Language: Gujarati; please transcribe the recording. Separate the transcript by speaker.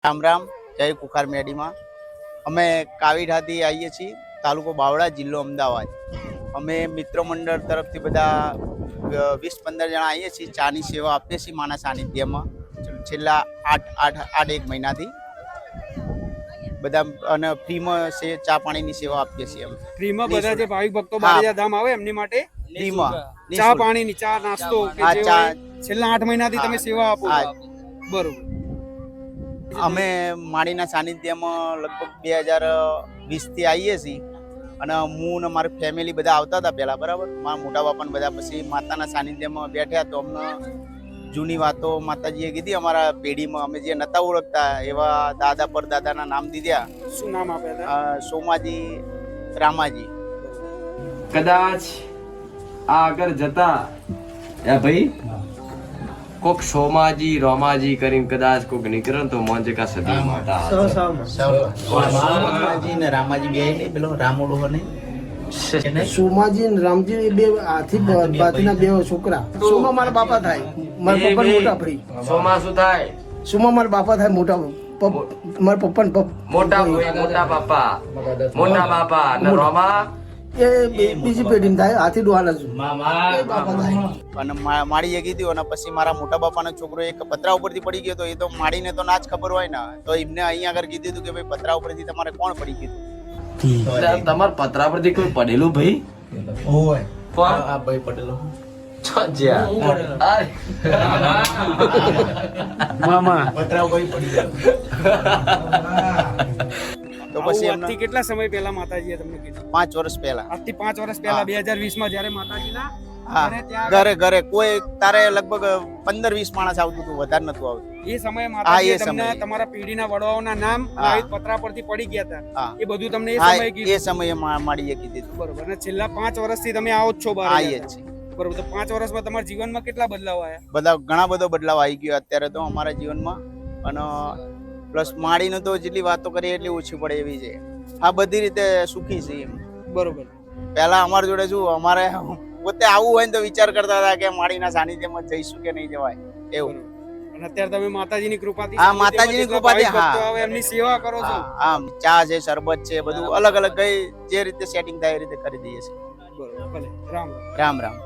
Speaker 1: રામ રામ, જય કુખાર મેડીમાં. અમે કાવીઢાથી આવીએ છીએ, તાલુકો બાવળા, જિલ્લો અમદાવાદ. અમે મિત્ર મંડળ તરફથી બધા 20-15 જણા આવીએ છીએ. ચાની સેવા આપીએ છીએ માના સાનિધ્યમાં છેલ્લા 8 મહિનાથી બધા, અને ફ્રીમાં ચા પાણીની સેવા આપીએ છીએ. અમે
Speaker 2: ફ્રીમાં બધા જે ભાવિક ભક્તો બારેજા ધામ આવે એમની માટે
Speaker 1: ફ્રીમાં
Speaker 2: ચા પાણીની, ચા નાસ્તો કે જે છેલ્લા 8 મહિનાથી તમે સેવા આપો. બરોબર.
Speaker 1: અમે માળીના સાનિધ્યમાં લગભગ 2020થી આવીએ છીએ, અને હું ને મારી ફેમિલી બધા આવતા હતા પહેલાં, બરાબર. મારા મોટા બાપાને બધા, પછી માતાના સાનિધ્યમાં બેઠ્યા તો અમને જૂની વાતો માતાજીએ કીધી. અમારા પેઢીમાં અમે જે નહોતા ઓળખતા એવા દાદા પરદાદાના નામ દીધા.
Speaker 2: શું નામ આપ્યા?
Speaker 1: સોમાજી, રામાજી.
Speaker 3: કદાચ આ આગળ જતા ભાઈ કોક સોમાજી રોમાજી કરીને કદાચ કોક નીકળે તો મોંજે કા સદી માતા
Speaker 1: સોમાજી ને રામાજી બે નહીં, પેલો રામોડો ને
Speaker 4: સોમાજી ને રામજી બે હાથી બાતીના બે છોકરા. સોમા મારા બાપા થાય, મારા પપ્પા મોટા ભાઈ.
Speaker 3: સોમા શું થાય?
Speaker 4: સોમા મારા બાપા થાય, મોટા મારા પપ્પા ને
Speaker 3: મોટા બાપા અને રોમા
Speaker 4: એ બીજી પેઢી થાય, હાથી ડોહાના
Speaker 1: અને માળીએ કીધું. અને પછી મારા મોટા બાપાનો છોકરો એક પતરા ઉપરથી પડી ગયો. તો એ તો માળીને તો ના જ ખબર હોય ને, તો એમને અહીંયા આગળ કીધું હતું કે ભાઈ પતરા ઉપરથી તમારે કોણ પડી ગયું?
Speaker 3: તમારા પતરા પરથી કોઈ પડેલું ભાઈ?
Speaker 1: હોય ભાઈ પડેલો
Speaker 4: મામા
Speaker 1: પતરા ઉપર પડી ગયો. તો પછી
Speaker 2: આજથી કેટલા સમય પહેલા માતાજીએ તમને કીધું?
Speaker 1: 5 વર્ષ પહેલા.
Speaker 2: આજથી 5 વર્ષ પહેલા 2020માં જ્યારે માતાજીના
Speaker 1: ઘરે કોઈ તારે લગભગ 15-20 માણસ આવતું હતું, વધારે નતું આવતું.
Speaker 2: એ સમયે માતાજીએ તમને તમારા પેઢીના વડવાઓના નામ પતરા પરથી પડી ગયા હતા, એ બધું તમને એ સમયે કીધું?
Speaker 1: એ સમયે માળીએ કીધું.
Speaker 2: બરોબર. અને છેલ્લા 5 વર્ષથી તમે આવો જ છો બહાર?
Speaker 1: આવીએ જ છીએ.
Speaker 2: બરોબર. તો 5 વર્ષમાં તમારા જીવનમાં કેટલા બદલાવ આવ્યા?
Speaker 1: ઘણા બધો બદલાવ આવી ગયો અત્યારે તો અમારા જીવનમાં. અને પ્લસ માળીનું તો જેટલી વાતો કરીએ એટલી ઓછી પડે એવી છે. આ બધી રીતે સુખી છે એમ.
Speaker 2: બરોબર.
Speaker 1: પહેલા અમારા જોડે શું, અમારે પોતે આવવું હોય ને તો વિચાર કરતા હતા કે માળીના સાનિધ્યમાં જઈશું કે નહીં જવાય એવું.
Speaker 2: અને અત્યારે તમે માતાજીની કૃપાથી,
Speaker 1: હા, માતાજીની કૃપાથી,
Speaker 2: હા, એમની સેવા કરો છો.
Speaker 1: હા, ચા છે, શરબત છે, બધું અલગ અલગ કઈ જે રીતે સેટિંગ થાય એ રીતે કરી દઈએ છીએ.
Speaker 2: બરોબર. ભલે. રામ
Speaker 1: રામ રામ.